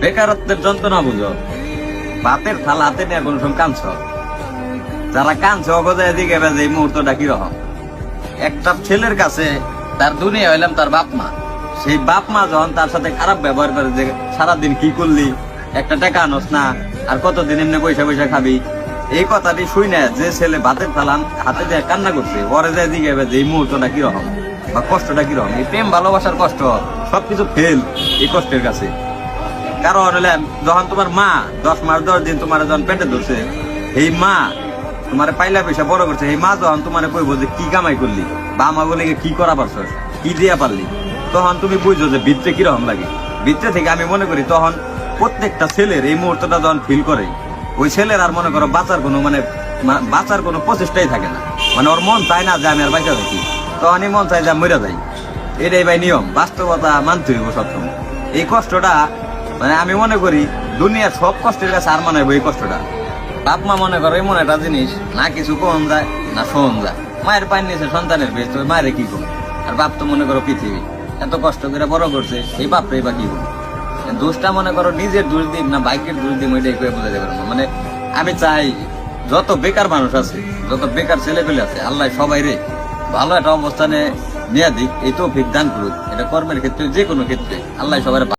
বেকারত্বের যন্ত্রণা বুঝো, ভাতের থালা হাতে নিয়ে কোন সময় কাঁদছ, যারা কাঁদছে অগজায় দিকে এই মুহূর্তটা কিরকম। একটা ছেলের কাছে তার দুনিয়া হইলাম তার বাপ মা, সেই বাপ মা যখন তার সাথে খারাপ ব্যবহার করে, যে সারাদিন কি করলি, একটা টাকা আনস না, আর কতদিন এমনি পয়সা পয়সা খাবি, এই কথাটি শুই না যে ছেলে ভাতের থালা হাতে দিয়ে কান্না করছে, ওরে যায় দিকে যে এই মুহূর্তটা কিরকম বা কষ্টটা কিরকম। এই প্রেম ভালোবাসার কষ্ট সবকিছু ফেল এই কষ্টের কাছে। কারণ হলে যখন তোমার মা 10 মাস 10 দিন তোমার যখন পেটে ধরছে, এই মা তোমার পাইলা পয়সা বড় করছে, এই মা যখন তোমার কইবো যে কি কামাই করলি বা মা বলে কি করা পারছস, কি দিয়া পারলি, তখন তুমি বুঝছো যে ভিতরে কিরকম লাগে। ভিতরে থেকে আমি মনে করি তখন প্রত্যেকটা ছেলের এই মুহূর্তটা যখন ফিল করে, ওই ছেলের আর মনে করো বাঁচার কোনো প্রচেষ্টাই থাকে না। মানে ওর মন চায় না যে আমি আর বাঁচা থাকি, তখনই মন চায় যে মরে যাই। এটাই ভাই নিয়ম, বাস্তবতা মানতে হইব সবসময়। এই কষ্টটা মানে আমি মনে করি দুনিয়ার সব কষ্টের কাছে আর মনে হয় এই কষ্টটা। বাপ মা মনে করো এমন একটা জিনিস, না কিছু কম যায় না শোন যায়। মায়ের পানি নিয়েছে সন্তানের বেশ, মায়ের কি করবে। আর বাপ তো মনে করো পৃথিবী, এত কষ্ট করে বড় করছে, এই বাপরে বা কি করবে। দোষটা মনে করো নিজের দোষ দিন না বাইকের দোষ দিন, ওইটাই করে বোঝাতে পারবো না। মানে আমি চাই যত বেকার মানুষ আছে, যত বেকার ছেলে পেলে আছে, আল্লাহ সবাই রে ভালো একটা অবস্থানে নিয়ে দিক, এই তৌফিক দান করুক। এটা কর্মের ক্ষেত্রে যে কোনো ক্ষেত্রে আল্লাহ সবাই